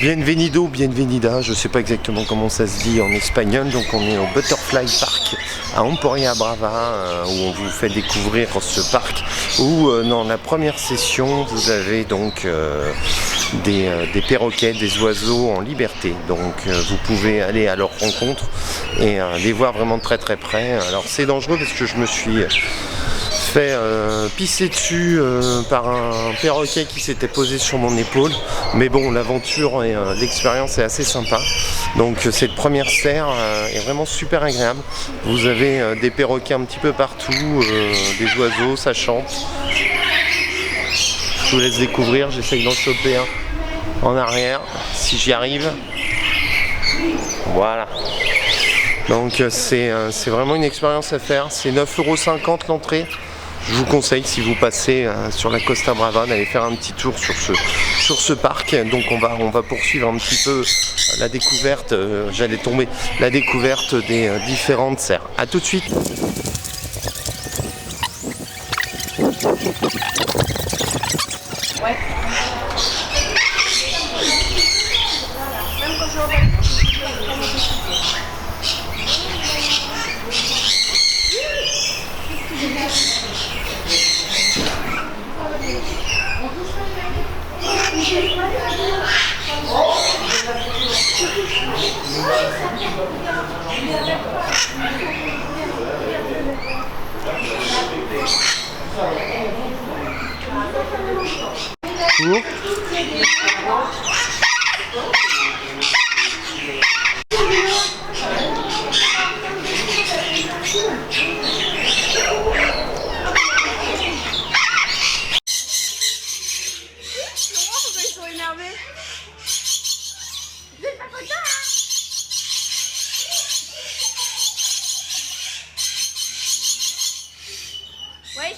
Bienvenido, bienvenida, je sais pas exactement comment ça se dit en espagnol. Donc on est au Butterfly Park à Emporia Brava, où on vous fait découvrir ce parc, où dans la première session vous avez donc des perroquets, des oiseaux en liberté. Donc vous pouvez aller à leur rencontre et les voir vraiment de très très près. Alors c'est dangereux parce que je me suis fait pisser dessus par un perroquet qui s'était posé sur mon épaule, mais bon, l'aventure et l'expérience est assez sympa. Donc cette première serre est vraiment super agréable. Vous avez des perroquets un petit peu partout, des oiseaux, ça chante. Je vous laisse découvrir, j'essaye d'en choper un en arrière si j'y arrive. Voilà. Donc c'est vraiment une expérience à faire. C'est 9,50 € l'entrée. Je vous conseille, si vous passez sur la Costa Brava, d'aller faire un petit tour sur ce parc. Donc on va poursuivre un petit peu la découverte, la découverte des différentes serres. A tout de suite. Ouais. Ouais.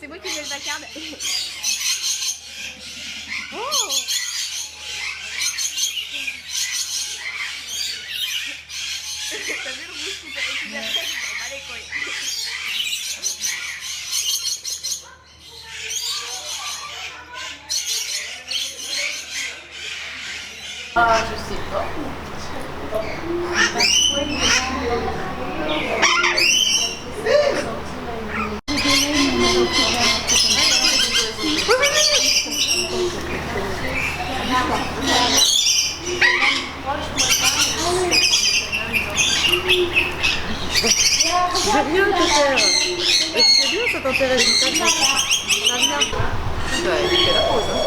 C'est moi qui mets le vacarme. Oh. T'as vu le rouge qui t'a été après, je m'en bats les couilles. Ah, je sais pas. J'ai rien à te faire. C'est bien, ça t'intéresse. Ça vient. Bah, il fait la pause. Hein.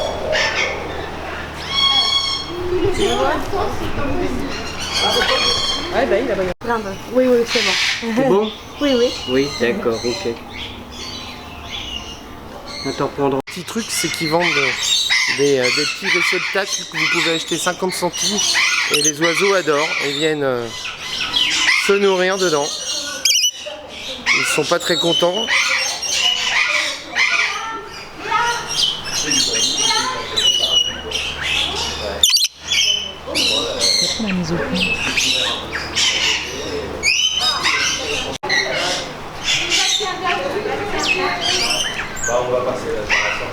Tu veux voir? Ouais, bah il a pas. Oui, oui, c'est bon. C'est bon? Oui, oui. Oui, d'accord, ok. Attends, prendre. Le petit truc, c'est qu'ils vendent des petits réceptacles que vous pouvez acheter 50 centimes et les oiseaux adorent et viennent se nourrir dedans. Ils sont pas très contents. La mise au point. On va passer la séparation.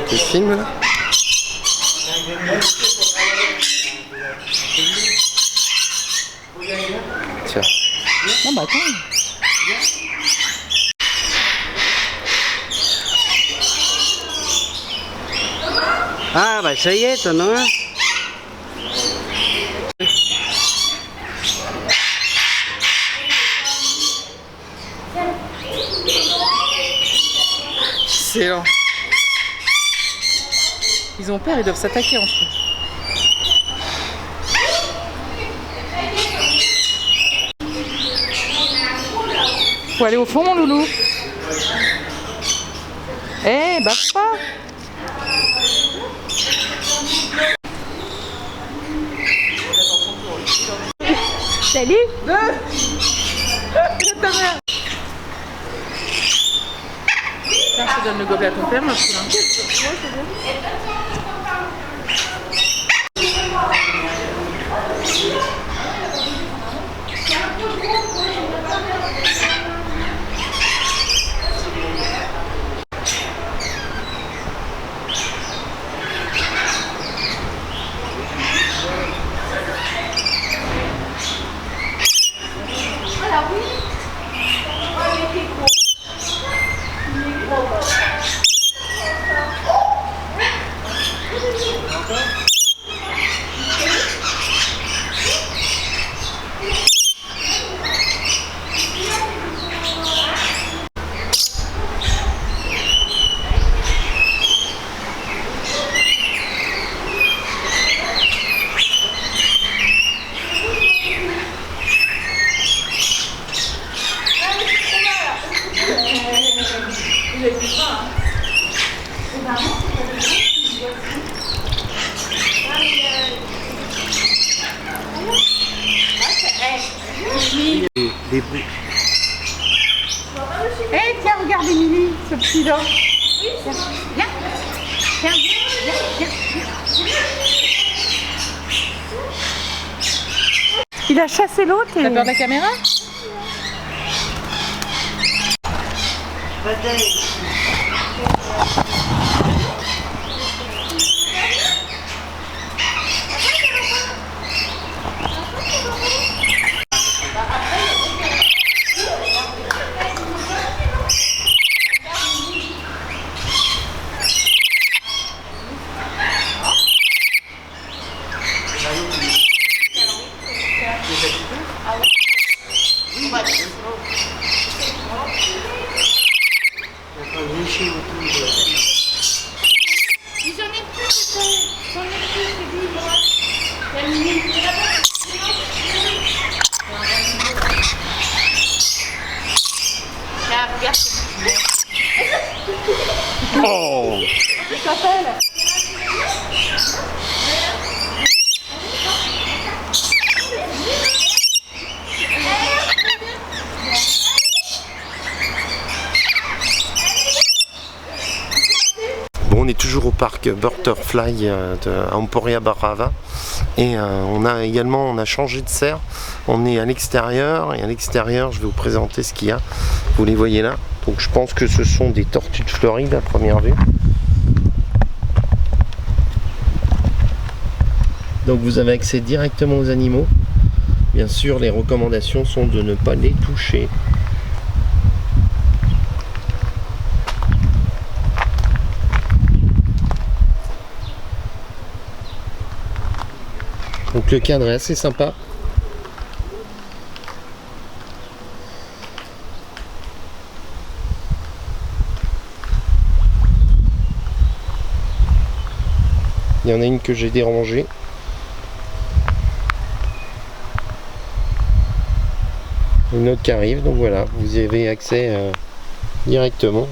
Tu filmes là? Tiens. Non, bah attends. Ah, bah ça y est, t'en as un. Excellent. Ils ont peur, ils doivent s'attaquer entre eux. Faut aller au fond, mon loulou. Eh, baffe pas. Salut. Tiens, je te donne le gobelet à ton père, ma poule. Des bouts. Eh tiens, regarde Émilie, ce petit là. Viens, viens, viens, viens, viens. Il a chassé l'autre et... T'as peur de la caméra? Oh! Bon, on est toujours au parc Butterfly à Emporia Brava et on a changé de serre. On est à l'extérieur et à l'extérieur je vais vous présenter ce qu'il y a. Vous les voyez là. Donc je pense que ce sont des tortues de Floride à première vue. Donc vous avez accès directement aux animaux. Bien sûr, les recommandations sont de ne pas les toucher. Donc le cadre est assez sympa. Il y en a une que j'ai dérangée. Une autre qui arrive, donc voilà, vous y avez accès directement.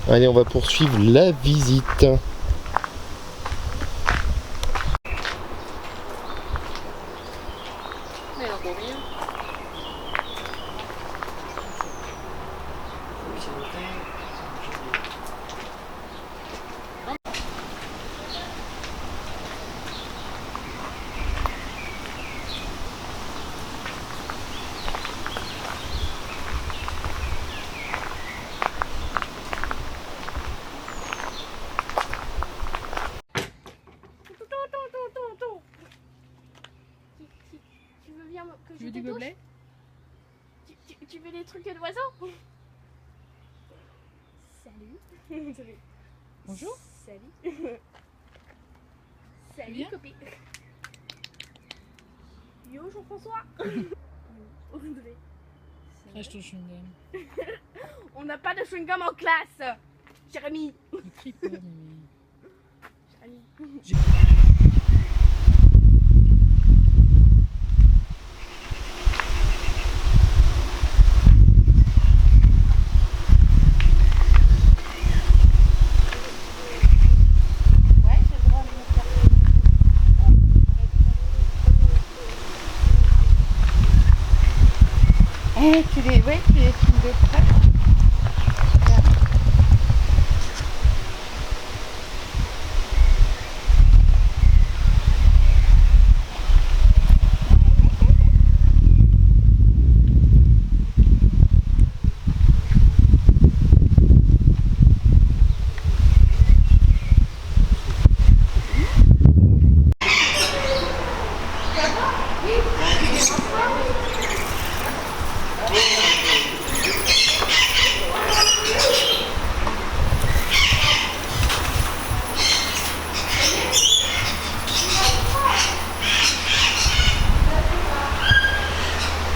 Allez, on va poursuivre la visite. Que Tu je veux te du touche? gobelet? Tu veux des trucs d'oiseaux? Salut. Salut. Bonjour. Salut. Salut Bien. copine. Yo Jean-François. Audrey. Crache ton chewing-gum. On n'a pas de chewing-gum en classe. Jérémy. Ne crie pas, Mimi. Jérémy. Tu les filmes de près.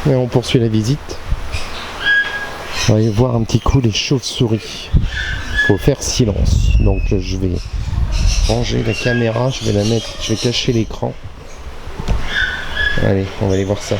Et on poursuit la visite. On va aller voir un petit coup les chauves-souris. Faut faire silence. Donc je vais ranger la caméra, je vais la mettre, je vais cacher l'écran. Allez, on va aller voir ça.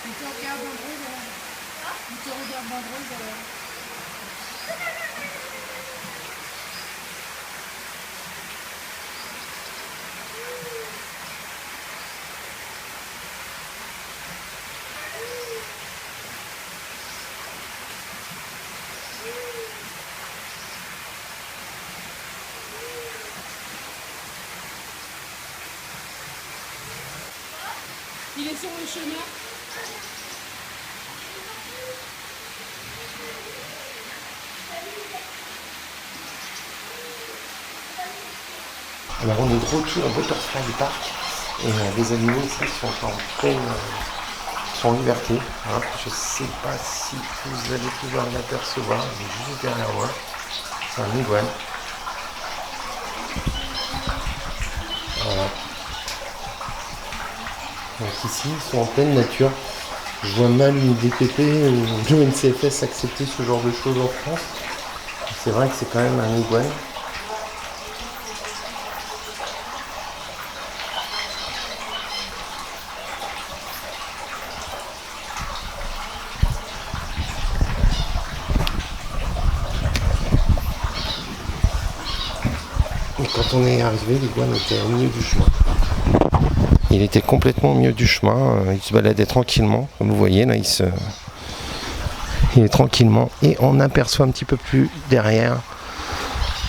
Il te regarde en drôle alors. Il te regarde en drôle alors. Il est sur le chemin. Alors on est de retour au Butterfly Park et les animaux ici sont en pleine sont en liberté. Hein. Je sais pas si vous allez pouvoir l'apercevoir, il est juste derrière moi. C'est un iguane. Voilà. Donc ici ils sont en pleine nature. Je vois mal une DPP ou l'ONCFS accepter ce genre de choses en France. C'est vrai que c'est quand même un iguane. Et quand on est arrivé, l'iguane était au milieu du chemin. Il était complètement au milieu du chemin, il se baladait tranquillement, comme vous voyez là, il est tranquillement. Et on aperçoit un petit peu plus derrière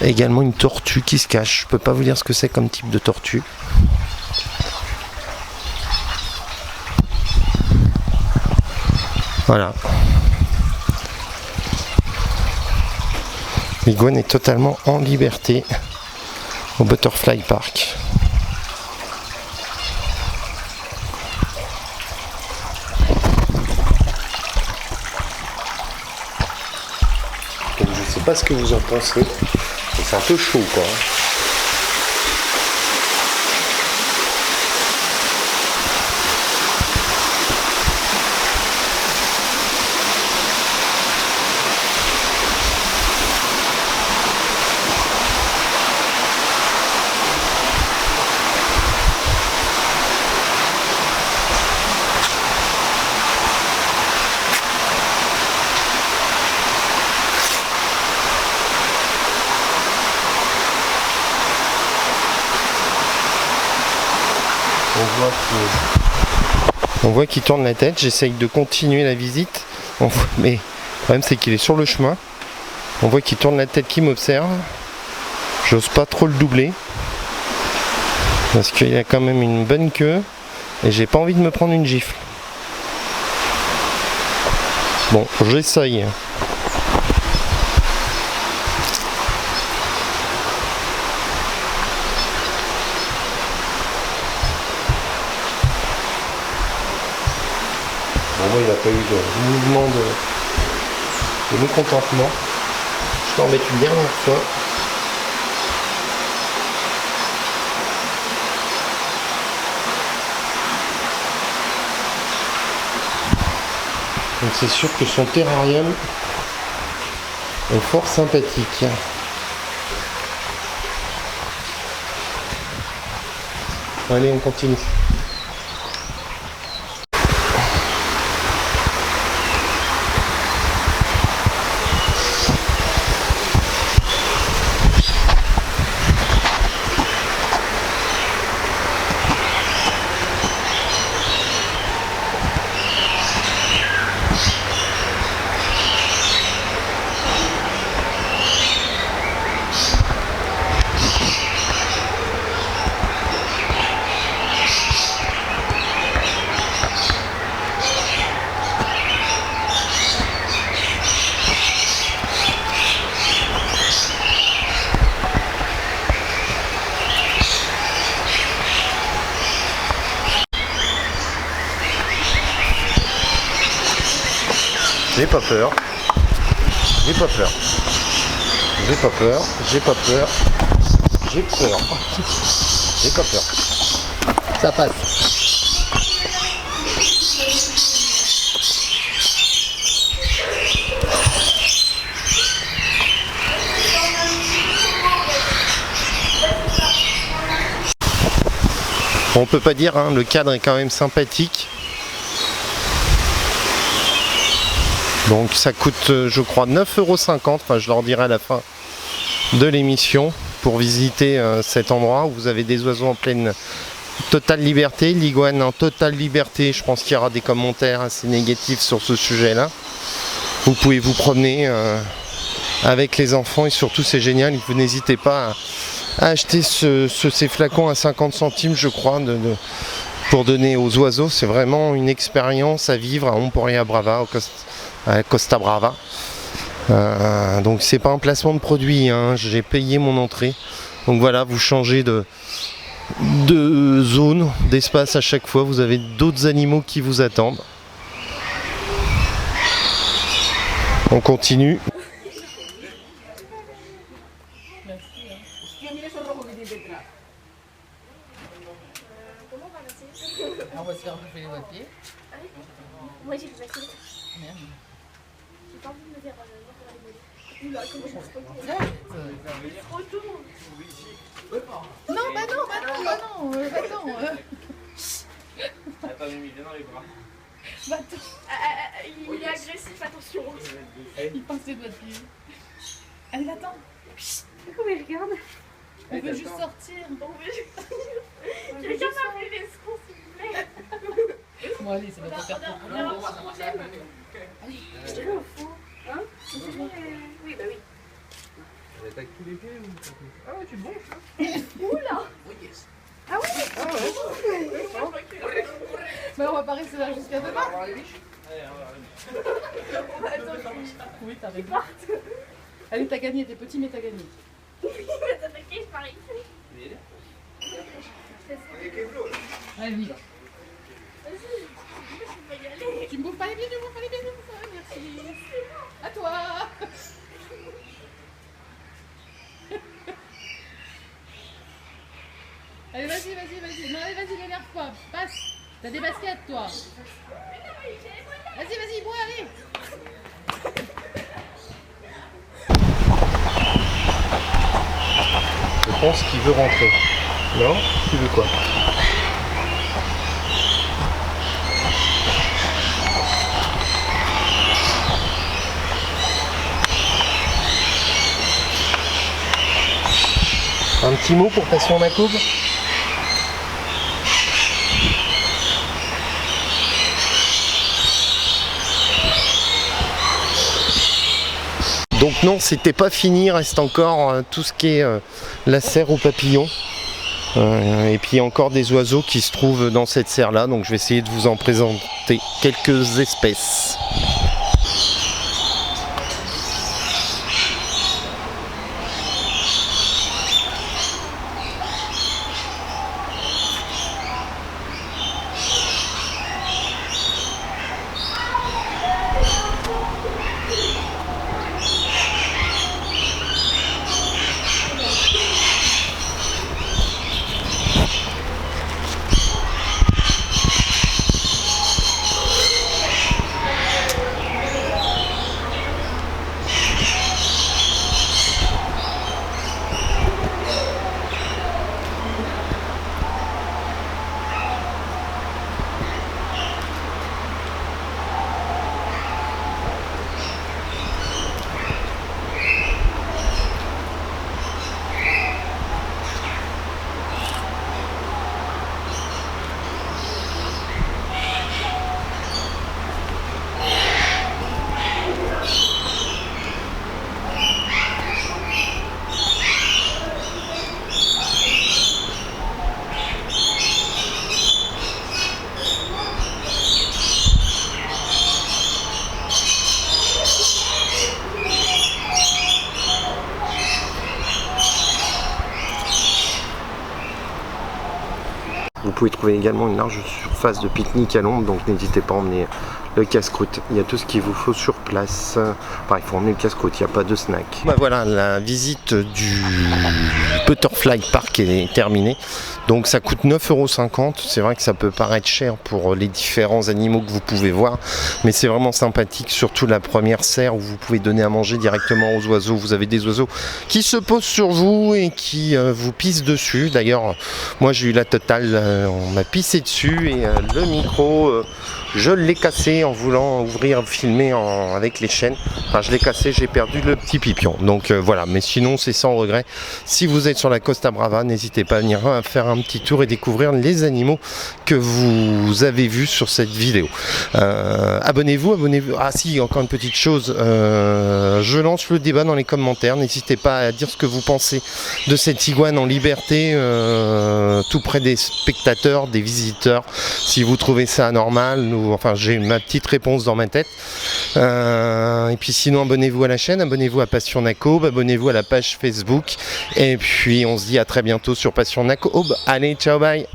également une tortue qui se cache. Je peux pas vous dire ce que c'est comme type de tortue. Voilà. L'iguane est totalement en liberté au Butterfly Park. Donc je sais pas ce que vous en pensez, mais c'est un peu chaud quoi. On voit qu'il tourne la tête, j'essaye de continuer la visite, mais le problème c'est qu'il est sur le chemin. On voit qu'il tourne la tête, qu'il m'observe. J'ose pas trop le doubler, parce qu'il a quand même une bonne queue, et j'ai pas envie de me prendre une gifle. Bon, j'essaye. Il n'a pas eu de mouvement de mécontentement. Je t'en embête une dernière fois. Donc c'est sûr que son terrarium est fort sympathique. Allez, on continue. J'ai pas peur. J'ai pas peur. J'ai pas peur. J'ai pas peur. J'ai peur. J'ai pas peur. Ça passe. On peut pas dire, hein, le cadre est quand même sympathique. Donc ça coûte, je crois, 9,50 €. Enfin, je leur dirai à la fin de l'émission pour visiter cet endroit où vous avez des oiseaux en pleine totale liberté, l'iguane en totale liberté. Je pense qu'il y aura des commentaires assez négatifs sur ce sujet-là. Vous pouvez vous promener avec les enfants et surtout c'est génial. Vous n'hésitez pas à acheter ces flacons à 50 centimes, je crois, pour donner aux oiseaux. C'est vraiment une expérience à vivre à Emporia Brava, à Costa Brava. Donc c'est pas un placement de produit, hein. J'ai payé mon entrée. Donc voilà, vous changez de zone, d'espace à chaque fois. Vous avez d'autres animaux qui vous attendent. On continue. On va se faire bouffer les papiers. Moi j'ai fait ça. Merde. J'ai pas envie de me faire oula, comment je me trop tôt. Non, bah non, attends. Attends, Mimi, viens dans les bras. Bah attends, Il est agressif, attention. il pince les doigts de pied. Allez, attends. Comment il regarde? On veut juste sortir. Quelqu'un m'a appelé les secondes, s'il vous plaît. Bon, allez, ça va pas faire trop On a un problème. Je dirais au fond. Hein? Oui, bah oui. T'attaques tous les pieds ou... Ah ouais, tu gonfles, hein. Oula! Ah oui? Mais on va pas rester là jusqu'à demain. On va voir les biches. Allez, Oui, t'as raison. Allez, t'as gagné, t'es petit mais t'as gagné. Il va t'attaquer, je parie. Allez, on y va. Vas-y, je vais y aller. Tu me bouffes pas les pieds, merci. À toi. Allez, vas-y. Non, allez, vas-y, m'énerve pas. Passe. T'as des baskets, toi. Vas-y, bois, allez. Je pense qu'il veut rentrer. Non? Tu veux quoi? Un petit mot pour Passion Macoub? Donc non, c'était pas fini, il reste encore tout ce qui est la serre aux papillons. Et puis encore des oiseaux qui se trouvent dans cette serre là, donc je vais essayer de vous en présenter quelques espèces. Vous pouvez trouver également une large surface de pique-nique à l'ombre, donc n'hésitez pas à emmener le casse-croûte. Il y a tout ce qu'il vous faut sur place. Enfin, il faut emmener le casse-croûte, il n'y a pas de snack. Bah voilà, la visite du Butterfly Park est terminée. Donc ça coûte 9,50 €. C'est vrai que ça peut paraître cher pour les différents animaux que vous pouvez voir, mais c'est vraiment sympathique, surtout la première serre où vous pouvez donner à manger directement aux oiseaux. Vous avez des oiseaux qui se posent sur vous et qui vous pissent dessus. D'ailleurs, moi j'ai eu la totale, on m'a pissé dessus et le micro, je l'ai cassé en voulant ouvrir, filmer avec les chaînes. Enfin, je l'ai cassé, j'ai perdu le petit pipion. Donc voilà, mais sinon c'est sans regret. Si vous êtes sur la Costa Brava, n'hésitez pas à venir faire un petit tour et découvrir les animaux que vous avez vus sur cette vidéo. Abonnez-vous. Ah si, encore une petite chose, je lance le débat dans les commentaires. N'hésitez pas à dire ce que vous pensez de cette iguane en liberté, tout près des spectateurs, des visiteurs. Si vous trouvez ça anormal, enfin j'ai ma petite réponse dans ma tête. Et puis sinon, abonnez-vous à la chaîne, abonnez-vous à Passion Naco, abonnez-vous à la page Facebook. Et puis on se dit à très bientôt sur Passion Naco. Allez, ciao, bye.